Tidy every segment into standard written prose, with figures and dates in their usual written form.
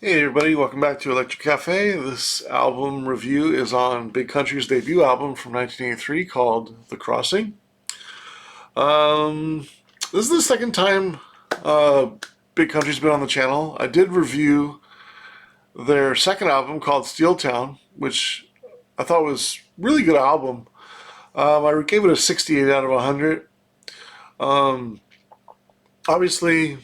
Hey everybody, welcome back to Electric Cafe. This album review is on Big Country's debut album from 1983 called The Crossing. Um, this is the second time uh, Big Country's been on the channel. I did review their second album called Steel Town, which I thought was a really good album. I gave it a 68 out of 100. Um, Obviously,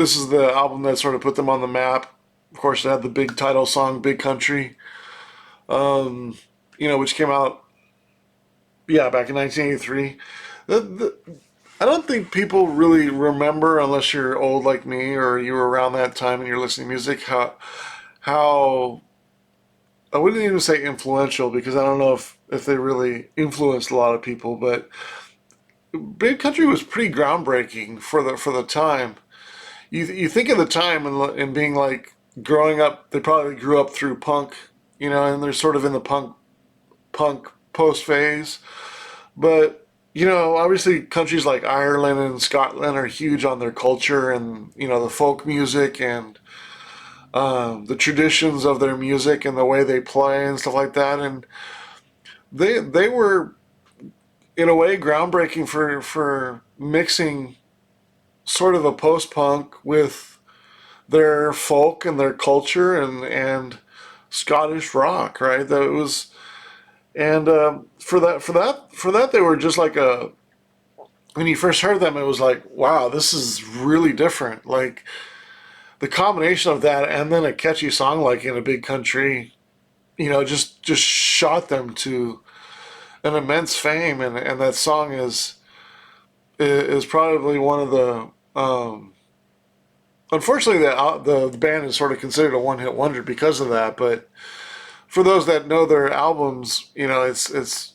this is the album that sort of put them on the map. Of course, it had the big title song, Big Country, um, which came out, back in 1983. I don't think people really remember, unless you're old like me or you were around that time and you're listening to music, how I wouldn't even say influential because I don't know if they really influenced a lot of people, but Big Country was pretty groundbreaking for the time. You think of the time and being like growing up, they probably grew up through punk, and they're sort of in the punk post phase. But obviously countries like Ireland and Scotland are huge on their culture and the folk music and the traditions of their music and the way they play and stuff like that. And they were in a way groundbreaking for mixing sort of a post punk with their folk and their culture and Scottish rock, right? That it was and for that they were just like a when you first heard them, it was like, wow, this is really different. Like the combination of that and then a catchy song like In a Big Country, just shot them to an immense fame, and that song is probably one of the unfortunately the band is sort of considered a one hit wonder because of that. But for those that know their albums, it's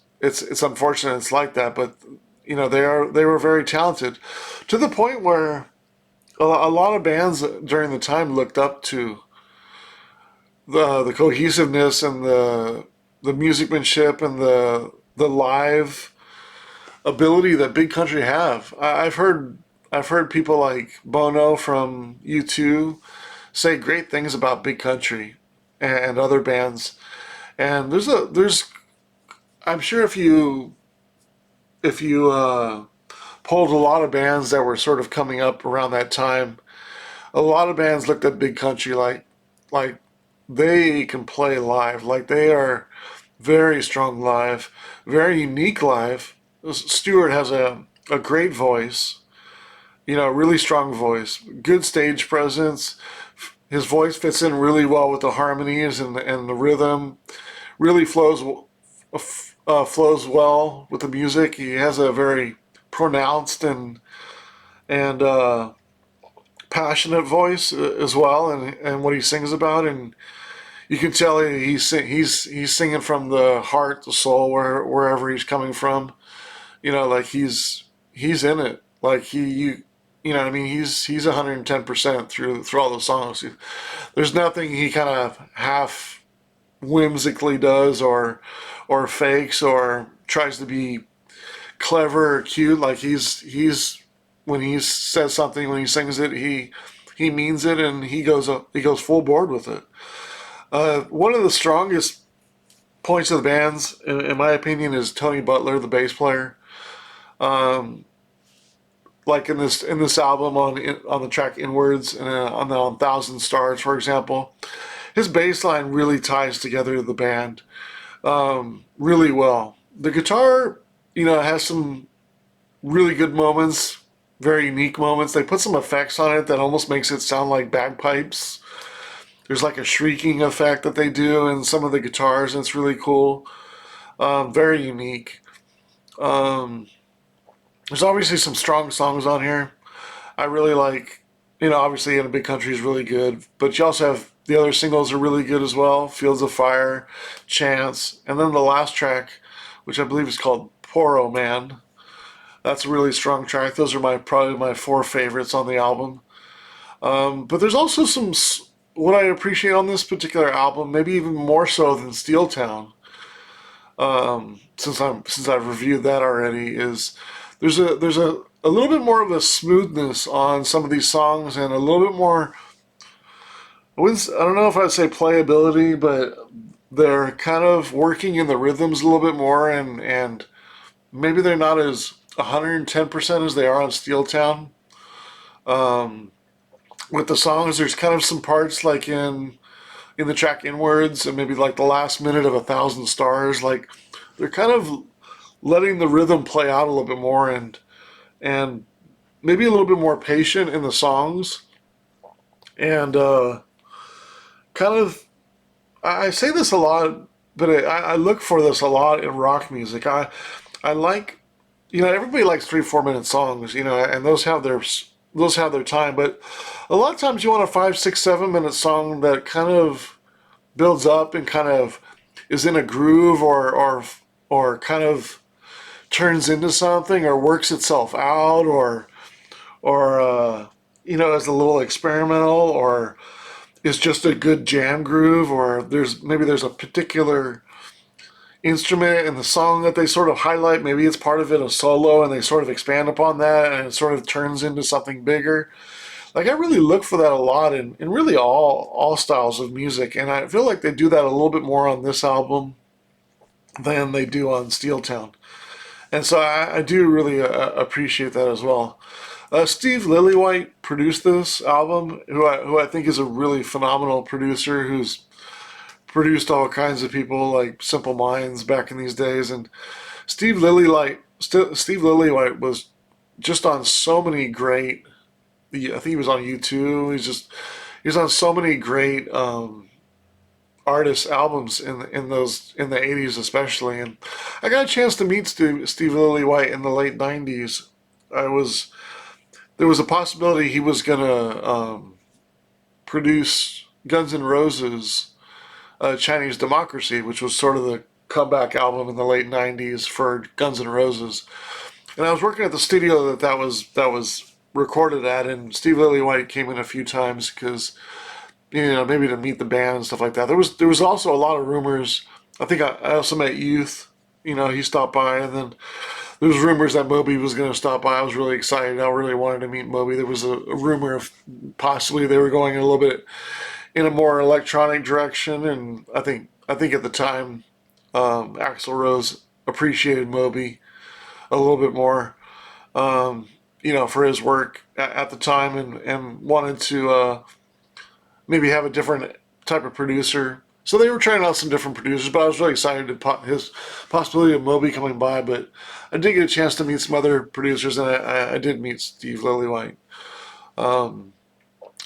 unfortunate it's like that. But they were very talented to the point where a lot of bands during the time looked up to the cohesiveness and the musicmanship and the live ability that Big Country have. I've heard people like Bono from U2 say great things about Big Country and other bands. And there's I'm sure if you polled a lot of bands that were sort of coming up around that time, a lot of bands looked at Big Country like they can play live, like they are very strong live, very unique live. Stewart has a great voice, really strong voice, good stage presence. His voice fits in really well with the harmonies and the rhythm. Really flows well with the music. He has a very pronounced and passionate voice as well, and what he sings about, and you can tell he's singing from the heart, the soul, wherever he's coming from. Like he's in it. Like you know what I mean. He's 110% through all the songs. There's nothing he kind of half whimsically does or fakes or tries to be clever or cute. Like he's when he says something, when he sings it, he means it, and he goes full board with it. One of the strongest points of the band's, in my opinion, is Tony Butler, the bass player. Um, like in this album on the track Inwards and on Thousand Stars, for example, his bass line really ties together the band really well. The guitar, has some really good moments, very unique moments. They put some effects on it that almost makes it sound like bagpipes. There's like a shrieking effect that they do in some of the guitars, and it's really cool. Very unique. Um, there's obviously some strong songs on here. I really like, obviously In a Big Country is really good, but you also have the other singles are really good as well. Fields of Fire, Chance, and then the last track, which I believe is called Poro Man. That's a really strong track. Those are probably my four favorites on the album. But there's also what I appreciate on this particular album, maybe even more so than Steel Town, since I've reviewed that already, is there's a little bit more of a smoothness on some of these songs and a little bit more I don't know if I'd say playability, but they're kind of working in the rhythms a little bit more, and maybe they're not as 110% as they are on Steel Town. Um, with the songs, there's kind of some parts like in the track Inwards and maybe like the last minute of A Thousand Stars, like they're kind of letting the rhythm play out a little bit more, and maybe a little bit more patient in the songs, and kind of I say this a lot, but I look for this a lot in rock music. I like, everybody likes 3 4 minute songs, and those have their time, but a lot of times you want a 5 6 7 minute song that kind of builds up and kind of is in a groove, or kind of turns into something, or works itself out, or is a little experimental, or is just a good jam groove, or there's a particular instrument in the song that they sort of highlight. Maybe it's part of it a solo, and they sort of expand upon that, and it sort of turns into something bigger. Like I really look for that a lot in really all styles of music, and I feel like they do that a little bit more on this album than they do on Steel Town. And so I do really appreciate that as well. Steve Lillywhite produced this album, who I think is a really phenomenal producer, who's produced all kinds of people like Simple Minds back in these days. And Steve Lillywhite was just on so many great. I think he was on U2. He's on so many great artists' albums in the '80s especially. And I got a chance to meet Steve Lillywhite in the late '90s. I was There was a possibility he was gonna produce Guns N' Roses' Chinese Democracy, which was sort of the comeback album in the late '90s for Guns N' Roses. And I was working at the studio that was recorded at, and Steve Lillywhite came in a few times because maybe to meet the band and stuff like that. There was also a lot of rumors. I think I also met Youth. He stopped by, and then there was rumors that Moby was going to stop by. I was really excited. I really wanted to meet Moby. There was a rumor of possibly they were going a little bit in a more electronic direction, and I think at the time, Axl Rose appreciated Moby a little bit more, for his work at the time, and wanted to maybe have a different type of producer. So they were trying out some different producers, but I was really excited to his possibility of Moby coming by. But I did get a chance to meet some other producers, and I did meet Steve Lillywhite. Um,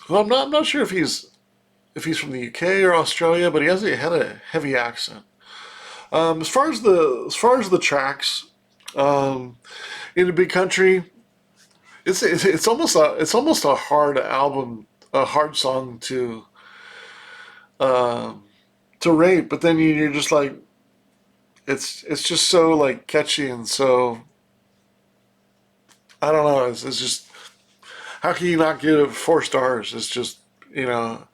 well, I'm not sure if he's from the UK or Australia, but had a heavy accent. As far as the tracks, um, in a big country, it's almost a hard album, a hard song um, to rate. But then you're just like, it's just so like catchy, and so I don't know. It's just, how can you not give it 4 stars? It's just, you know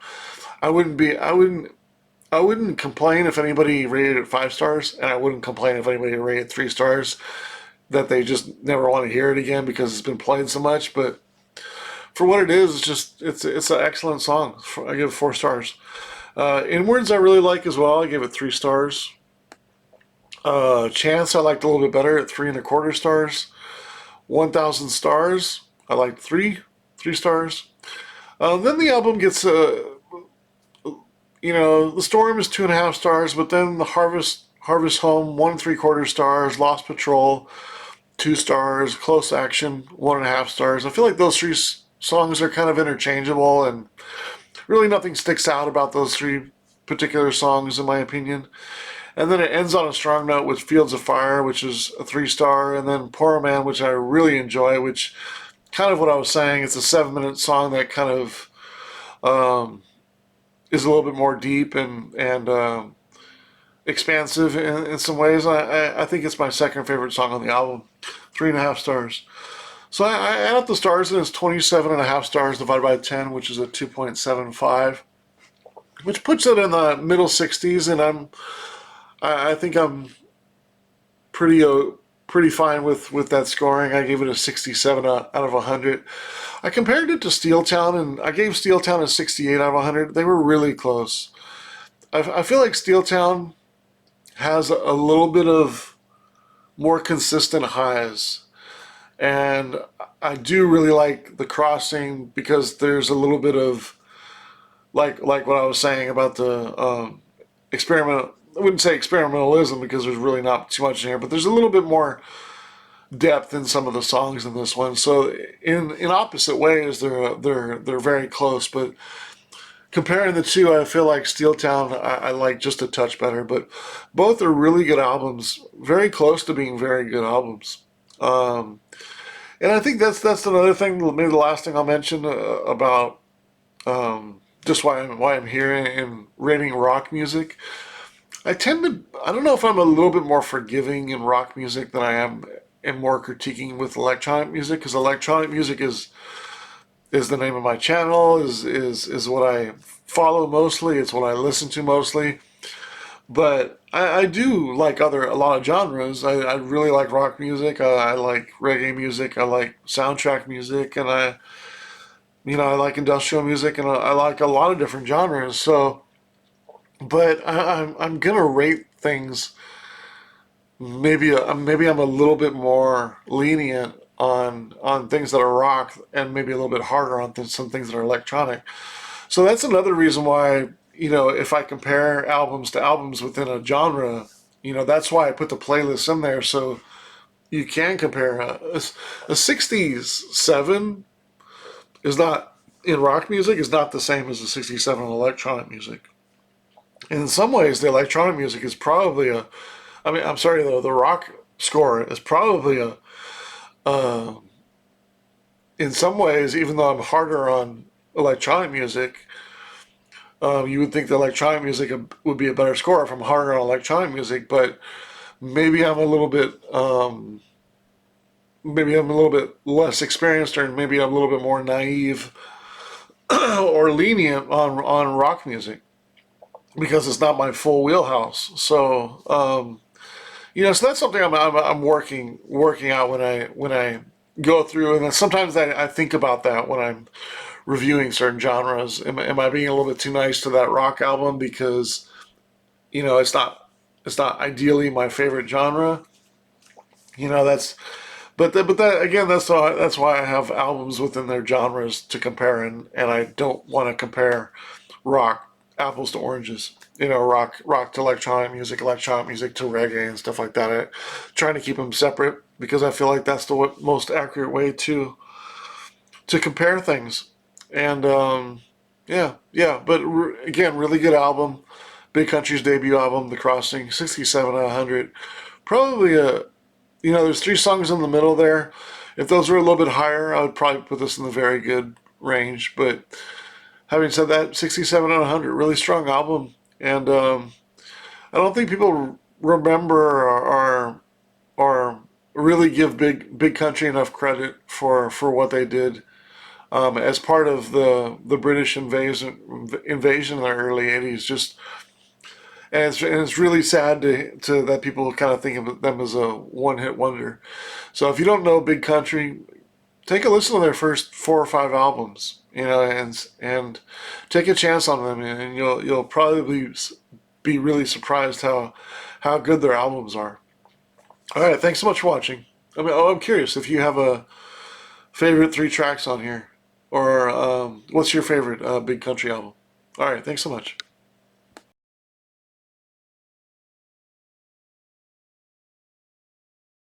I wouldn't be I wouldn't complain if anybody rated it 5 stars, and I wouldn't complain if anybody rated 3 stars, that they just never want to hear it again because it's been played so much. But for what it is, it's an excellent song. I give it 4 stars. Inwards I really like as well. I give it 3 stars. Chance I liked a little bit better at 3 1/4 stars. 1,000 stars I liked 3 stars. Then the album gets the Storm is 2.5 stars, but then the Harvest Home 1 3/4 stars. Lost Patrol 2 stars. Close Action 1.5 stars. I feel like those three songs are kind of interchangeable, and really nothing sticks out about those three particular songs in my opinion. And then it ends on a strong note with Fields of Fire, which is a 3 star, and then Poor Man, which I really enjoy, which kind of what I was saying. It's a 7 minute song that kind of um, is a little bit more deep and expansive in some ways. I think it's my second favorite song on the album. 3.5 stars. So I add up the stars, and it's 27.5 stars divided by 10, which is a 2.75, which puts it in the middle 60s, and I think I'm pretty pretty fine with that scoring. I gave it a 67 out of 100. I compared it to Steel Town, and I gave Steel Town a 68 out of 100. They were really close. I feel like Steel Town has a little bit of more consistent highs. And I do really like the crossing because there's a little bit of like what I was saying about the experiment. I wouldn't say experimentalism because there's really not too much in here, but there's a little bit more depth in some of the songs in this one. So in opposite ways, they're very close. But comparing the two, I feel like Steel Town I like just a touch better. But both are really good albums, very close to being very good albums. Um, and I think that's another thing. Maybe the last thing I'll mention about just why I'm here in rating rock music. I don't know if I'm a little bit more forgiving in rock music than I am and more critiquing with electronic music because electronic music is the name of my channel, is what I follow mostly, it's what I listen to mostly. But I do like a lot of genres. I really like rock music. I like reggae music. I like soundtrack music, and I like industrial music, and I like a lot of different genres. So, but I'm gonna rate things. Maybe I'm a little bit more lenient on things that are rock, and maybe a little bit harder on some things that are electronic. So that's another reason why, if I compare albums to albums within a genre, that's why I put the playlist in there so you can compare. A 67 is not, in rock music, is not the same as a 67 in electronic music. And in some ways, the electronic music is probably I'm sorry, though, the rock score is probably uh, in some ways, even though I'm harder on electronic music, you would think the electronic music would be a better score if I'm harder on electronic music, but maybe I'm a little bit, maybe I'm a little bit less experienced, or maybe I'm a little bit more naive or lenient on rock music because it's not my full wheelhouse. So, so that's something I'm working out when I go through, and then sometimes I think about that when I'm reviewing certain genres. Am I being a little bit too nice to that rock album because it's not ideally my favorite genre. That's but that again, that's why I have albums within their genres to compare, and I don't want to compare rock apples to oranges. Rock to electronic music to reggae and stuff like that. Trying to keep them separate because I feel like that's the most accurate way to compare things. And yeah, yeah. But again, really good album. Big Country's debut album, The Crossing, 67 out of 100. Probably there's three songs in the middle there. If those were a little bit higher, I would probably put this in the very good range. But having said that, 67 out of 100, really strong album. And I don't think people remember or really give Big Country enough credit for what they did as part of the British invasion in the early 80s. And it's really sad to that people kind of think of them as a one-hit wonder. So if you don't know Big Country, take a listen to their first four or five albums, and take a chance on them, and you'll probably be really surprised how good their albums are. All right, thanks so much for watching. I'm curious if you have a favorite three tracks on here, or what's your favorite Big Country album. All right, thanks so much.